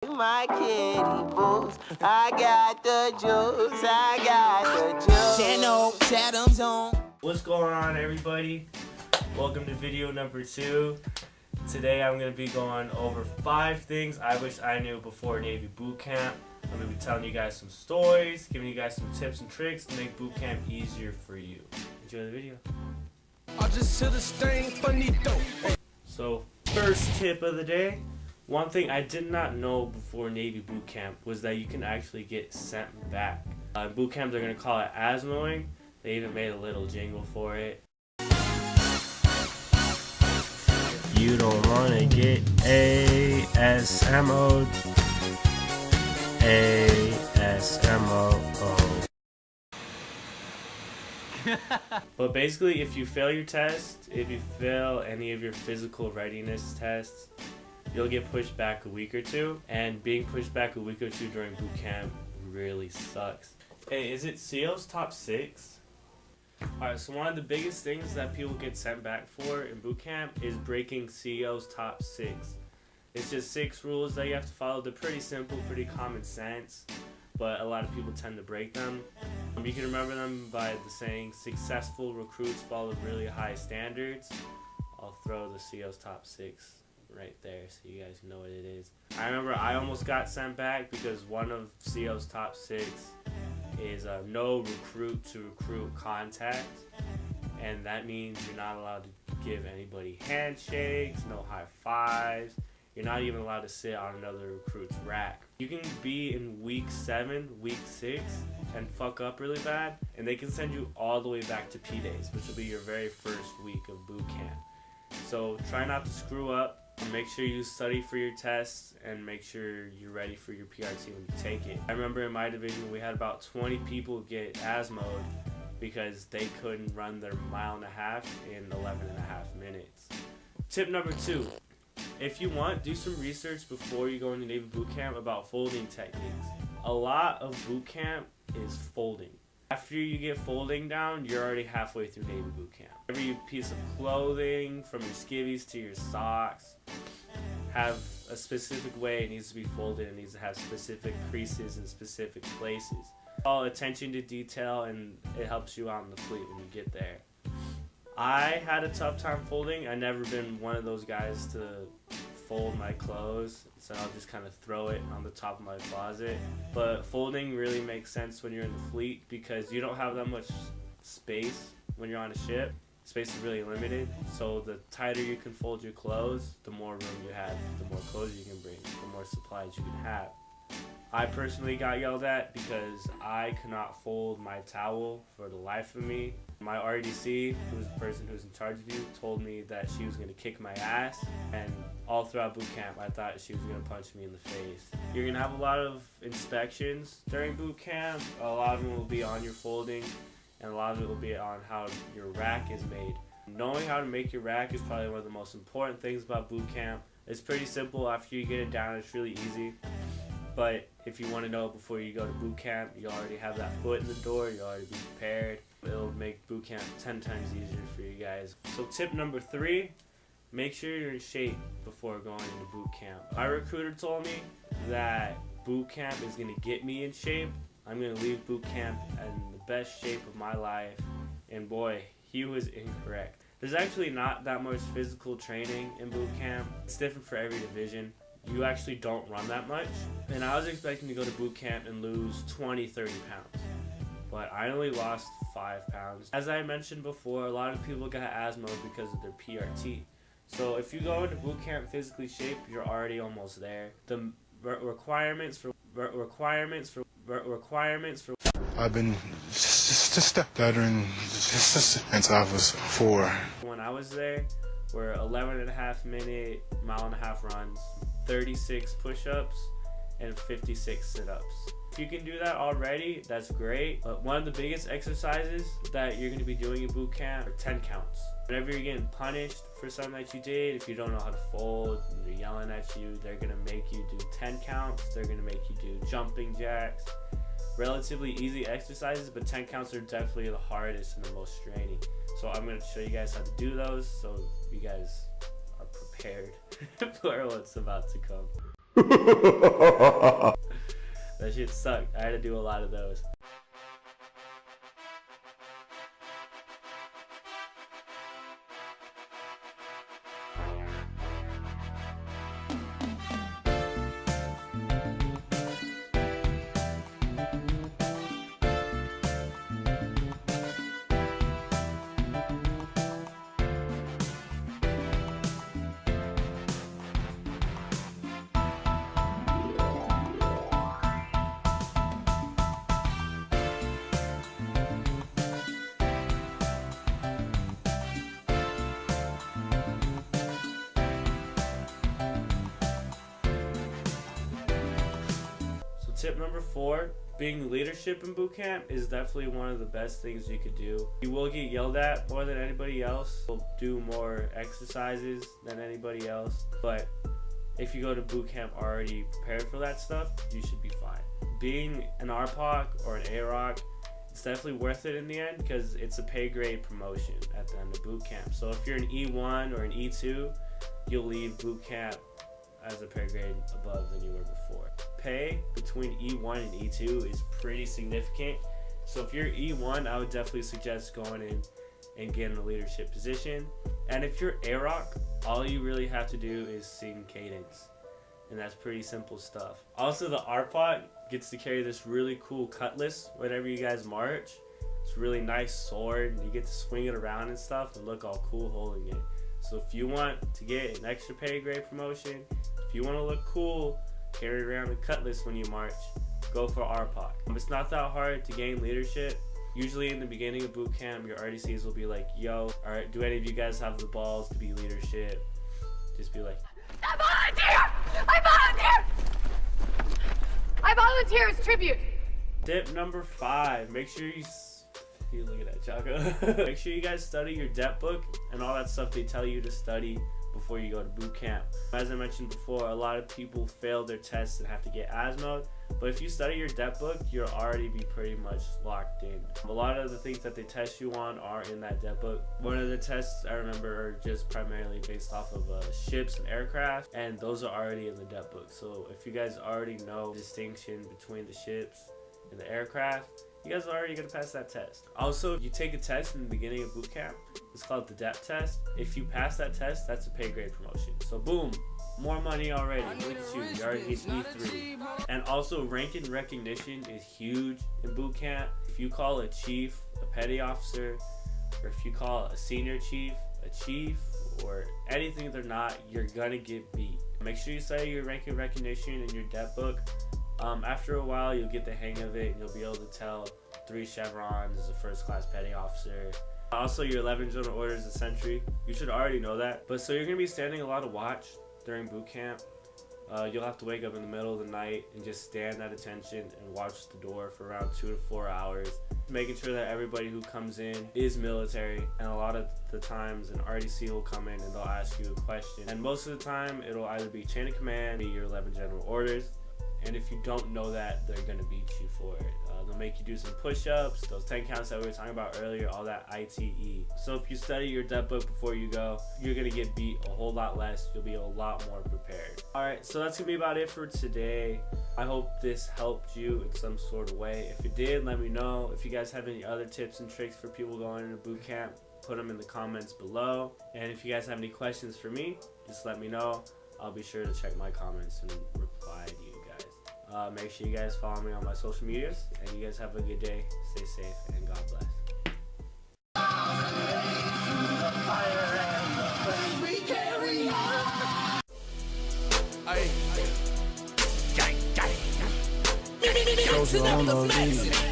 My kitty boots, I got the juice, I got the juice. Chatham's on. What's going on, everybody? Welcome to video number 2. Today I'm going to be going over 5 things I wish I knew before Navy Bootcamp. I'm going to be telling you guys some stories, giving you guys some tips and tricks to make bootcamp easier for you. Enjoy the video. I just should have stayed funny though. So, first tip of the day. One thing I did not know before Navy Bootcamp was that you can actually get sent back. In bootcamp, they're going to call it ASMOing. They even made a little jingle for it. You don't want to get ASMO'd. ASMO. But basically, if you fail your test, if you fail any of your physical readiness tests, you'll get pushed back a week or two, and being pushed back a week or two during boot camp really sucks. Hey, is it CO's top 6? Alright, so one of the biggest things that people get sent back for in boot camp is breaking CO's top 6. It's just 6 rules that you have to follow. They're pretty simple, pretty common sense, but a lot of people tend to break them. You can remember them by the saying, successful recruits follow really high standards. I'll throw the CO's top 6 right there so you guys know what it is. I remember I almost got sent back because one of CO's top 6 is no recruit to recruit contact, and that means you're not allowed to give anybody handshakes, no high fives. You're not even allowed to sit on another recruit's rack. You can be in week 7, week 6 and fuck up really bad, and they can send you all the way back to P-Days, which will be your very first week of boot camp. So try not to screw up. Make sure you study for your tests and make sure you're ready for your PRT when you take it. I remember in my division we had about 20 people get ASMO'd because they couldn't run their 1.5 miles in 11.5 minutes. Tip number 2. If you want, do some research before you go into Navy Bootcamp about folding techniques. A lot of bootcamp is folding. After you get folding down, you're already halfway through Navy Bootcamp. Every piece of clothing, from your skivvies to your socks, have a specific way it needs to be folded. It needs to have specific creases in specific places. All attention to detail, and it helps you out in the fleet when you get there. I had a tough time folding. I've never been one of those guys to fold my clothes, so I'll just kind of throw it on the top of my closet. But folding really makes sense when you're in the fleet because you don't have that much space when you're on a ship. Space is really limited, so the tighter you can fold your clothes, the more room you have, the more clothes you can bring, the more supplies you can have. I personally got yelled at because I could not fold my towel for the life of me. My RDC, who's the person who's in charge of you, told me that she was going to kick my ass, and all throughout boot camp I thought she was going to punch me in the face. You're going to have a lot of inspections during boot camp. A lot of them will be on your folding, and a lot of it will be on how your rack is made. Knowing how to make your rack is probably one of the most important things about boot camp. It's pretty simple. After you get it down, it's really easy. But if you want to know it before you go to boot camp, you already have that foot in the door, you already be prepared. It'll make boot camp 10 times easier for you guys. So tip number 3, make sure you're in shape before going into boot camp. My recruiter told me that boot camp is going to get me in shape. I'm going to leave boot camp in the best shape of my life, and boy, he was incorrect. There's actually not that much physical training in boot camp. It's different for every division. You actually don't run that much, and I was expecting to go to boot camp and lose 20-30 pounds, but I only lost 5 pounds. As I mentioned before, a lot of people got asthma because of their PRT. So if you go into boot camp physically shaped, you're already almost there. The requirements for I've been just a step veteran since I was 4. When I was there, were 11.5 minute, 1.5 mile runs, 36 push-ups, and 56 sit-ups. If you can do that already, that's great. But one of the biggest exercises that you're going to be doing in boot camp are 10 counts. Whenever you're getting punished for something that you did, if you don't know how to fold, and they're yelling at you, they're going to make you do 10 counts. They're going to make you do jumping jacks. Relatively easy exercises, but 10 counts are definitely the hardest and the most straining. So I'm going to show you guys how to do those so you guys are prepared for what's about to come. That shit sucked. I had to do a lot of those. Tip number 4, being leadership in boot camp is definitely one of the best things you could do. You will get yelled at more than anybody else. You'll do more exercises than anybody else. But if you go to boot camp already prepared for that stuff, you should be fine. Being an RPOC or an AROC, it's definitely worth it in the end because it's a pay grade promotion at the end of boot camp. So if you're an E1 or an E2, you'll leave boot camp as a pay grade above than you were before. Pay between E1 and E2 is pretty significant. So if you're E1, I would definitely suggest going in and getting a leadership position. And if you're AROC, all you really have to do is sing cadence. And that's pretty simple stuff. Also, the RPOC gets to carry this really cool cutlass whenever you guys march. It's a really nice sword and you get to swing it around and stuff and look all cool holding it. So if you want to get an extra pay grade promotion, if you want to look cool, carry around a cutlass when you march, go for RPOC. It's not that hard to gain leadership. Usually in the beginning of boot camp, your RDCs will be like, yo, alright, do any of you guys have the balls to be leadership? Just be like, I volunteer! I volunteer! I volunteer as tribute. Tip number 5, make sure you look at that, Chaco. Make sure you guys study your depth book and all that stuff they tell you to study before you go to boot camp. As I mentioned before, a lot of people fail their tests and have to get ASMO'd, but if you study your depth book, you'll already be pretty much locked in. A lot of the things that they test you on are in that depth book. One of the tests I remember are just primarily based off of ships and aircraft, and those are already in the depth book. So if you guys already know the distinction between the ships and the aircraft, you guys are already going to pass that test. Also, you take a test in the beginning of boot camp. It's called the depth test. If you pass that test, that's a pay grade promotion. So boom, more money already. Look at you, you already hit E3. And also, rank and recognition is huge in boot camp. If you call a chief a petty officer, or if you call a senior chief a chief, or anything they're not, you're gonna get beat. Make sure you study your rank and recognition in your depth book. After a while, you'll get the hang of it and you'll be able to tell 3 chevrons is a first class petty officer. Also, your 11 general orders a sentry. You should already know that. But so you're going to be standing a lot of watch during boot camp. You'll have to wake up in the middle of the night and just stand at attention and watch the door for around 2 to 4 hours. Making sure that everybody who comes in is military, and a lot of the times an RDC will come in and they'll ask you a question. And most of the time, it'll either be chain of command, be your 11 general orders. And if you don't know that, they're going to beat you for it. They'll make you do some push-ups, those 10 counts that we were talking about earlier, all that ITE. So if you study your depth book before you go, you're going to get beat a whole lot less. You'll be a lot more prepared. Alright, so that's going to be about it for today. I hope this helped you in some sort of way. If it did, let me know. If you guys have any other tips and tricks for people going into boot camp, put them in the comments below. And if you guys have any questions for me, just let me know. I'll be sure to check my comments and reply to you. Make sure you guys follow me on my social medias, and you guys have a good day. Stay safe, and God bless. Gang, gang. Those are on those